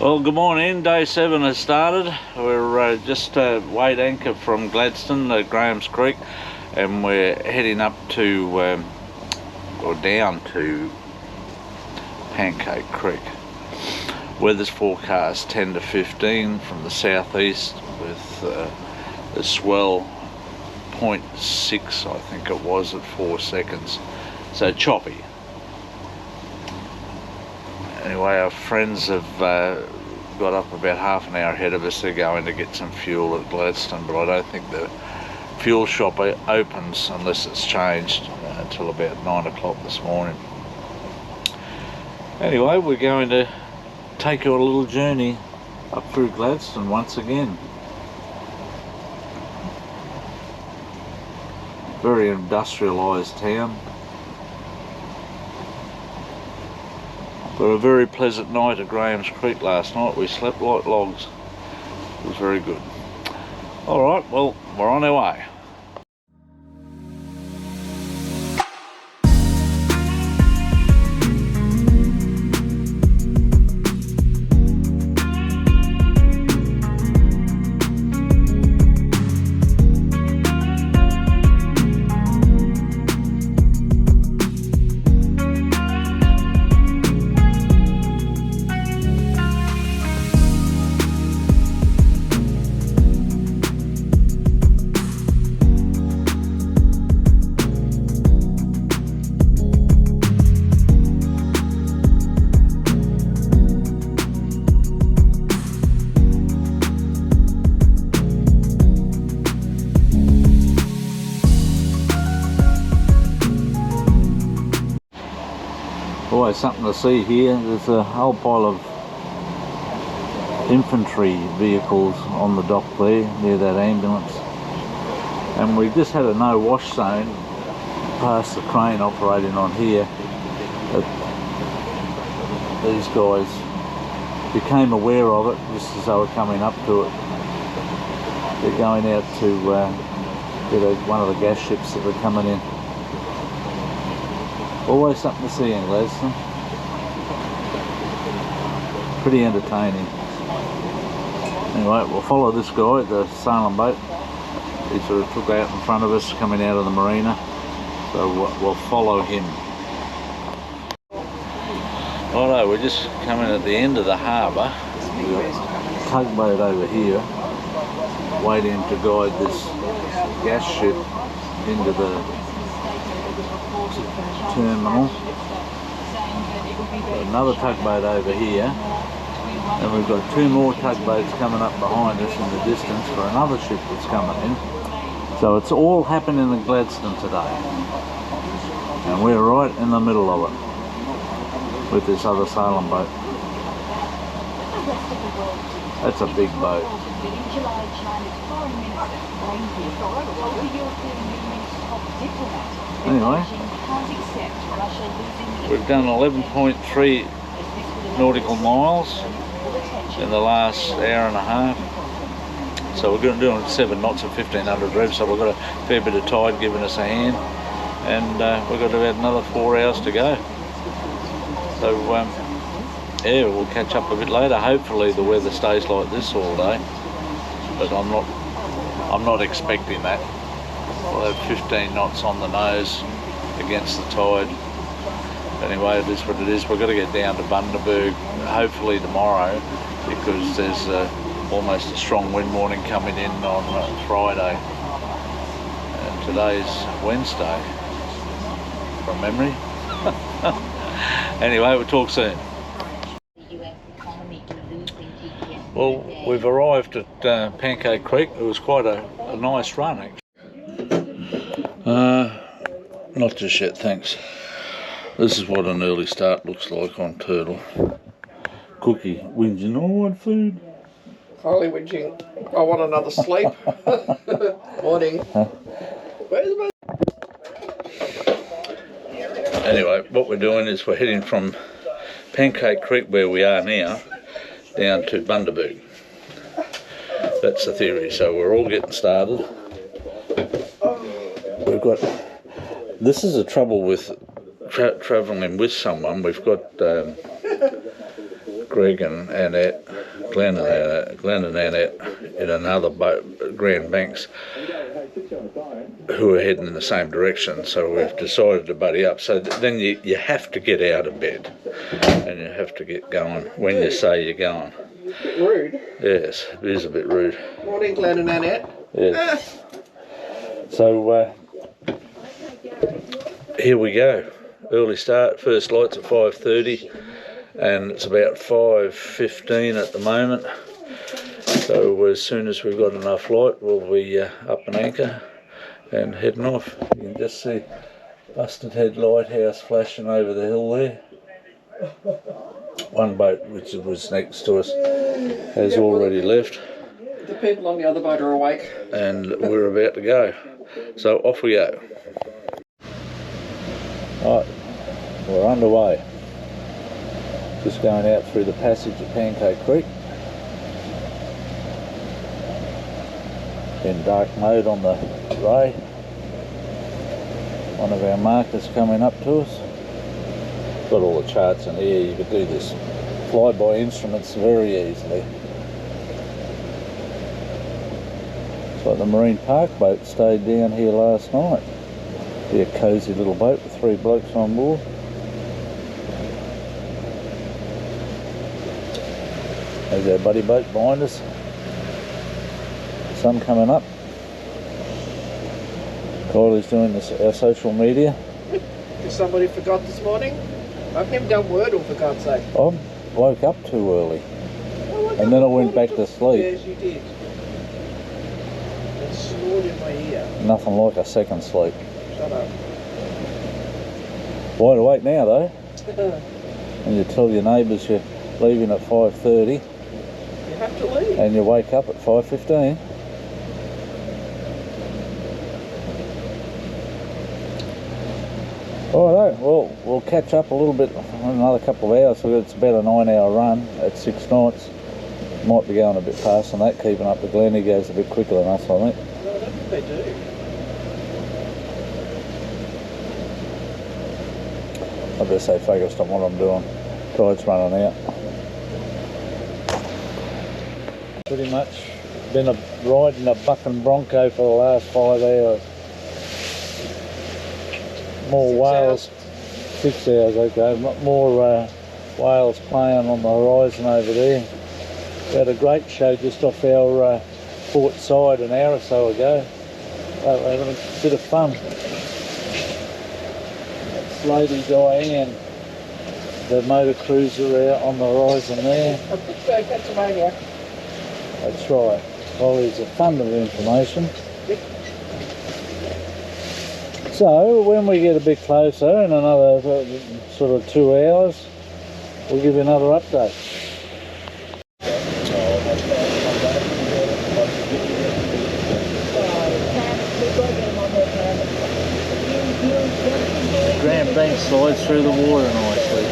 Well, good morning. Day 7 has started. We're just weighed anchor from Gladstone at Graham's Creek, and we're heading up to or down to Pancake Creek. Weather's forecast 10 to 15 from the southeast with a swell 0.6, I think it was, at 4 seconds. So choppy. Anyway, our friends have got up about half an hour ahead of us. They're going to get some fuel at Gladstone, but I don't think the fuel shop opens unless it's changed until about 9 o'clock this morning. Anyway, we're going to take you on a little journey up through Gladstone once again. Very industrialised town. But a very pleasant night at Graham's Creek last night. We slept like logs. It was very good. Alright, well, we're on our way. Always something to see here. There's a whole pile of infantry vehicles on the dock there near that ambulance, and we just had a no wash zone past the crane operating on here. These guys became aware of it just as they were coming up to it. They're going out to get one of the gas ships that are coming in. Always something to see in Gladstone. Pretty entertaining. Anyway, we'll follow this guy, the sailing boat. He sort of took out in front of us coming out of the marina, so we'll follow him. Righto, we're just coming at the end of the harbour. We've got a tugboat over here waiting to guide this gas ship into the terminal. Another tugboat over here, and we've got 2 more tugboats coming up behind us in the distance for another ship that's coming in. So it's all happening in Gladstone today, and we're right in the middle of it with this other sailing boat. That's a big boat. Anyway, we've done 11.3 nautical miles in the last hour and a half. So we're going to do 7 knots at 1500 revs, so we've got a fair bit of tide giving us a hand, and we've got about another 4 hours to go. So yeah, we'll catch up a bit later. Hopefully the weather stays like this all day, but I'm not expecting that. We'll have 15 knots on the nose against the tide. Anyway, it is what it is. We've got to get down to Bundaberg hopefully tomorrow, because there's almost a strong wind warning coming in on Friday, and today's Wednesday from memory. Anyway, we'll talk soon. Well, we've arrived at Pancake Creek. It was quite a nice run, actually. Not just yet, thanks. This is what an early start looks like on Turtle. Cookie, whinging, I want food. Highly whinging, I want another sleep. Morning. Where's my... Anyway, what we're doing is we're heading from Pancake Creek, where we are now, down to Bundaberg. That's the theory, so we're all getting started. We've got... This is the trouble with travelling with someone. We've got Greg and Annette Glenn and Annette in another boat, Grand Banks, who are heading in the same direction, so we've decided to buddy up. So then you have to get out of bed and you have to get going when you say you're going. A bit rude. Yes, it is a bit rude. Morning, Glenn and Annette. Yes. So here we go. Early start, first light's at 5:30 and it's about 5:15 at the moment. So as soon as we've got enough light, we'll be up an anchor and heading off. You can just see Busted Head Lighthouse flashing over the hill there. One boat which was next to us has already left. The people on the other boat are awake. And we're about to go. So off we go. Right, we're underway. Just going out through the passage of Pancake Creek. In dark mode on the ray. One of our markers coming up to us. Got all the charts in here. You could do this fly-by instruments very easily. It's like the Marine Park boat stayed down here last night. Be a cosy little boat with 3 blokes on board. There's our buddy boat behind us. Sun coming up. Kylie's doing this, our social media. If somebody forgot this morning, I've never done Wordle for God's sake. I woke up too early. And then I went back to sleep. Yes, you did. It snored in my ear. Nothing like a second sleep. Shut up. Wide awake now though. And you tell your neighbours you're leaving at 5:30. You have to leave. And you wake up at 5:15. Alright, well, we'll catch up a little bit in another couple of hours. So it's about a 9-hour run at 6 knots. Might be going a bit past than that, keeping up with Glenn. He goes a bit quicker than us, I think. No, I don't think they do. I better stay focused on what I'm doing. Tide's running out. Pretty much been riding a bucking bronco for the last 5 hours. More 6 whales, 6 hours, okay. More whales playing on the horizon over there. We had a great show just off our port side an hour or so ago. We're having a bit of fun. That's Lady Diane, the motor cruiser out on the horizon there. I think so, catch a maniac. That's right. Well, there's a fund of information. So when we get a bit closer, in another sort of 2 hours, we'll give you another update. Grand Bank slides through the water nicely.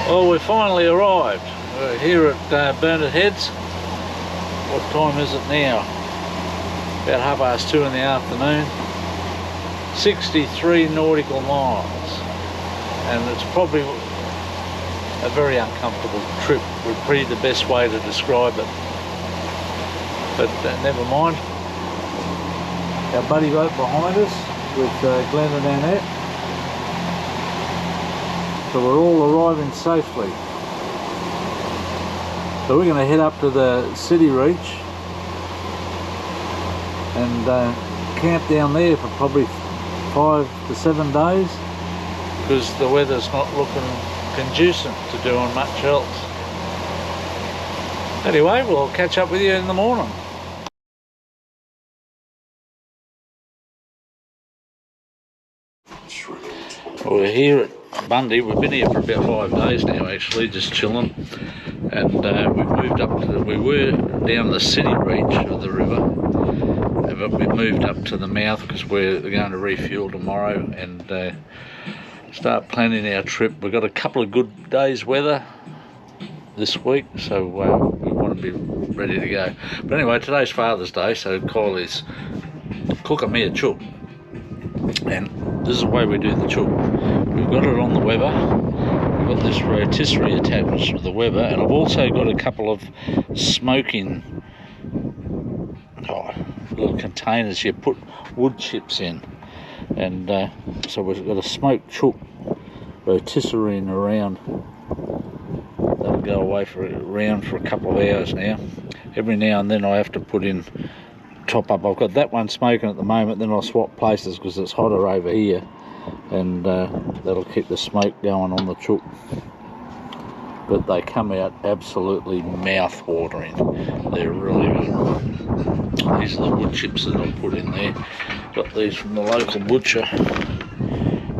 Well, we finally arrived. We're here at Burnett Heads. What time is it now? About 2:30 in the afternoon. 63 nautical miles. And it's probably a very uncomfortable trip would be the best way to describe it. But never mind. Our buddy boat behind us with Glenn and Annette. So we're all arriving safely. So we're going to head up to the city reach and camp down there for probably 5 to 7 days because the weather's not looking conducive to doing much else. Anyway, we'll catch up with you in the morning. We're here at Bundy. We've been here for about 5 days now, actually, just chilling. And we've moved up to we were down the city reach of the river, but we've moved up to the mouth because we're going to refuel tomorrow and start planning our trip. We've got a couple of good days weather this week, so we want to be ready to go. But anyway, today's Father's Day, so Kylie's cooking me a chook. And this is the way we do the chook. We've got it on the Weber, got this rotisserie attached to the Weber, and I've also got a couple of smoking little containers you put wood chips in, and so we've got a smoked chook rotisserie around. That'll go away around for a couple of hours now. Every now and then I have to put in top up. I've got that one smoking at the moment, then I'll swap places because it's hotter over here, and that'll keep the smoke going on the chook. But they come out absolutely mouth-watering. They're really good. These are the wood chips that I put in there. Got these from the local butcher.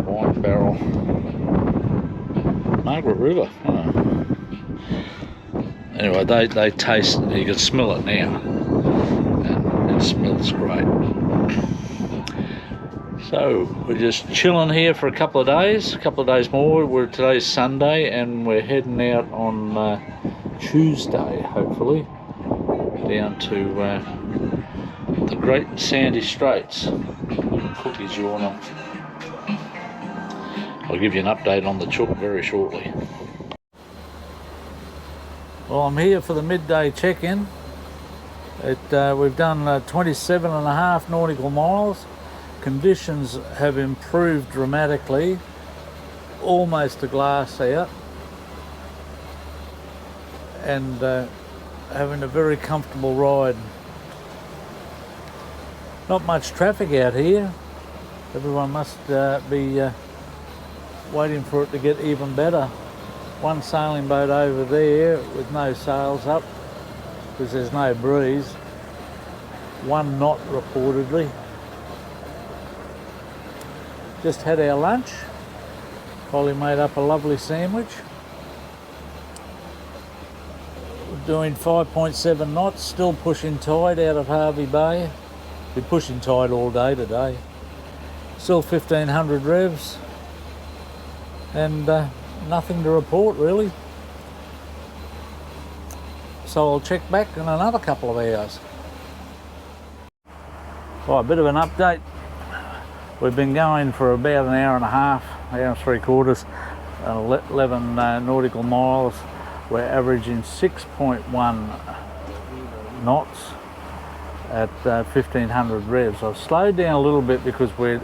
Wine barrel. Margaret River. Oh. Anyway, they taste, you can smell it now. And it smells great. So we're just chilling here for a couple of days more. Today's Sunday, and we're heading out on Tuesday, hopefully, down to the Great Sandy Straits. Cookies, you wanna? I'll give you an update on the chook very shortly. Well, I'm here for the midday check-in. We've done 27.5 nautical miles. Conditions have improved dramatically, almost a glass out, and having a very comfortable ride. Not much traffic out here. Everyone must be waiting for it to get even better. One sailing boat over there with no sails up because there's no breeze. 1 knot reportedly. Just had our lunch. Polly made up a lovely sandwich. We're doing 5.7 knots, still pushing tide out of Hervey Bay. We're pushing tide all day today. Still 1500 revs, and nothing to report really. So I'll check back in another couple of hours. Well, a bit of an update. We've been going for about an hour and a half, hour and 3/4, 11 nautical miles. We're averaging 6.1 knots at 1500 revs. I've slowed down a little bit because we're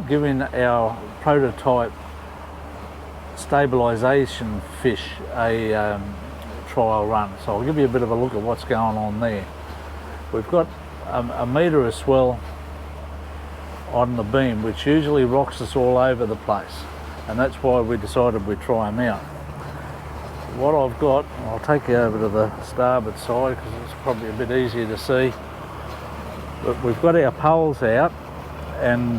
giving our prototype stabilisation fish a trial run. So I'll give you a bit of a look at what's going on there. We've got a metre of swell on the beam, which usually rocks us all over the place, and that's why we decided we'd try them out. What I've got, I'll take you over to the starboard side because it's probably a bit easier to see, but we've got our poles out, and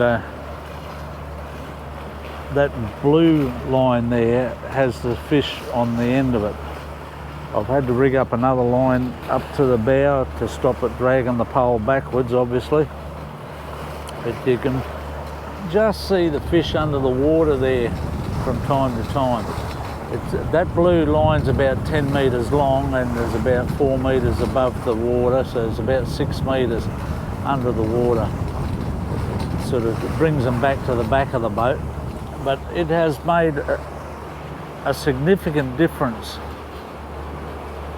that blue line there has the fish on the end of it. I've had to rig up another line up to the bow to stop it dragging the pole backwards, obviously. But you can just see the fish under the water there from time to time. That blue line's about 10 metres long, and there's about 4 metres above the water, so it's about 6 metres under the water. It sort of brings them back to the back of the boat, but it has made a significant difference.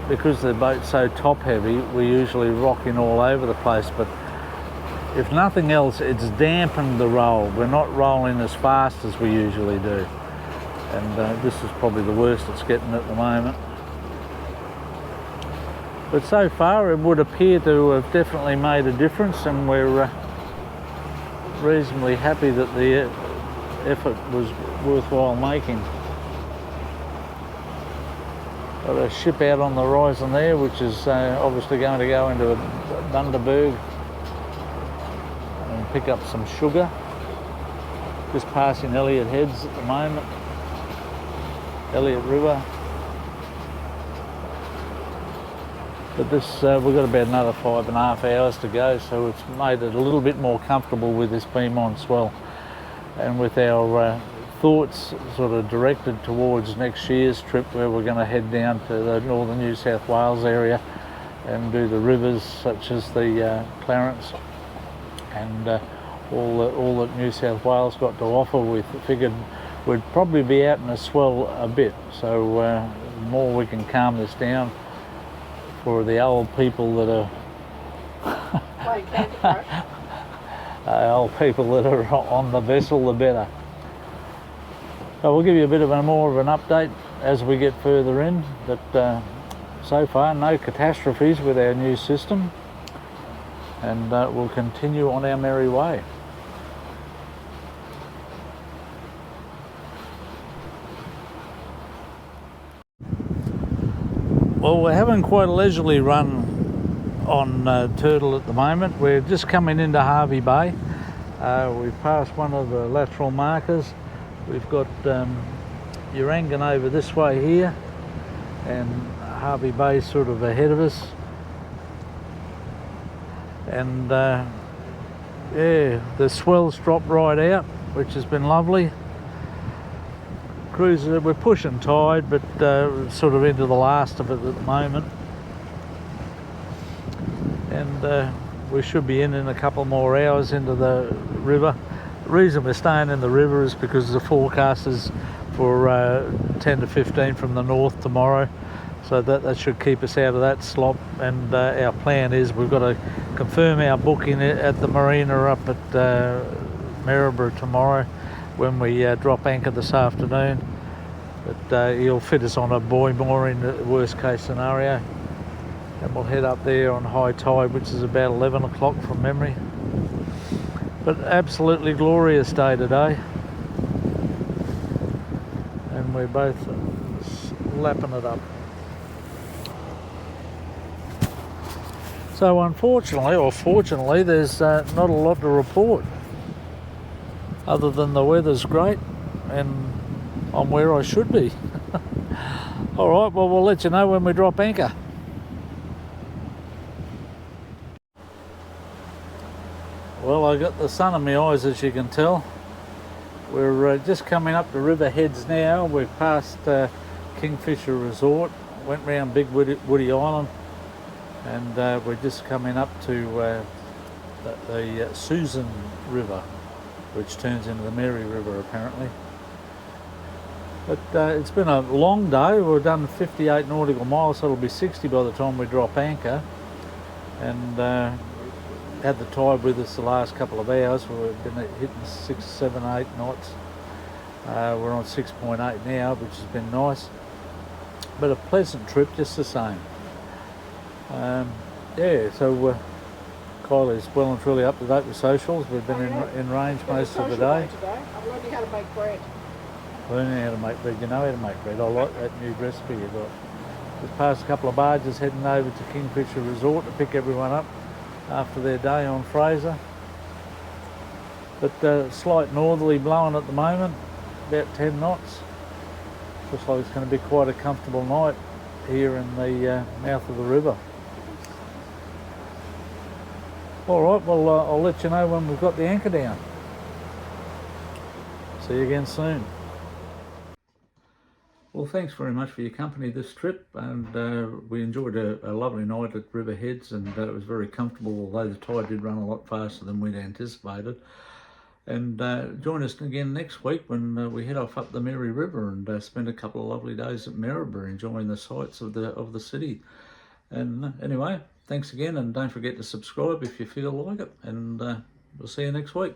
Because the boat's so top heavy, we're usually rocking all over the place, but if nothing else, it's dampened the roll. We're not rolling as fast as we usually do. And this is probably the worst it's getting at the moment. But so far, it would appear to have definitely made a difference, and we're reasonably happy that the effort was worthwhile making. Got a ship out on the horizon there, which is obviously going to go into Bundaberg and pick up some sugar. Just passing Elliot Heads at the moment, Elliot River. But this, we've got about another 5.5 hours to go, so it's made it a little bit more comfortable with this beam on swell, and with our thoughts sort of directed towards next year's trip, where we're going to head down to the northern New South Wales area and do the rivers such as the Clarence and all that New South Wales got to offer. We figured we'd probably be out in the swell a bit, so the more we can calm this down for the old people that are Playing Candy Crush. old people that are on the vessel, the better. So we'll give you a bit of more of an update as we get further in, but so far no catastrophes with our new system, and we'll continue on our merry way. Well, we're having quite a leisurely run on turtle at the moment. We're just coming into Hervey Bay. We've passed one of the lateral markers. We've got Urangan over this way here, and Hervey Bay sort of ahead of us. And yeah, the swells dropped right out, which has been lovely. Cruiser, we're pushing tide, but sort of into the last of it at the moment, and we should be in a couple more hours into the river. The reason we're staying in the river is because the forecast is for 10 to 15 from the north tomorrow, so that should keep us out of that slop. And our plan is we've got to confirm our booking at the marina up at Maryborough tomorrow, when we drop anchor this afternoon. But he'll fit us on a buoy mooring, the worst case scenario, and we'll head up there on high tide, which is about 11 o'clock from memory. But absolutely glorious day today, and we're both lapping it up. So unfortunately, or fortunately, there's not a lot to report, other than the weather's great and I'm where I should be. All right, well, we'll let you know when we drop anchor. Well, I got the sun in my eyes, as you can tell. We're just coming up the river heads now. We've passed Kingfisher Resort, went round Big Woody Island, and we're just coming up to the Susan River, which turns into the Mary River apparently. But it's been a long day. We've done 58 nautical miles, so it'll be 60 by the time we drop anchor, and had the tide with us the last couple of hours. We've been hitting 6, 7, 8 knots. We're on 6.8 now, which has been nice, but a pleasant trip just the same. Yeah, so Kylie's well and truly up to date with socials. We've been in range most of the day. I'm learning how to make bread. Learning how to make bread. You know how to make bread. I like that new recipe you got. Just passed a couple of barges heading over to Kingfisher Resort to pick everyone up after their day on Fraser. But slight northerly blowing at the moment, about 10 knots. Looks like it's going to be quite a comfortable night here in the mouth of the river. All right, well, I'll let you know when we've got the anchor down. See you again soon. Well, thanks very much for your company this trip, and we enjoyed a lovely night at River Heads, and it was very comfortable, although the tide did run a lot faster than we'd anticipated. And join us again next week when we head off up the Mary River and spend a couple of lovely days at Maryborough enjoying the sights of the city. And anyway, thanks again, and don't forget to subscribe if you feel like it, and we'll see you next week.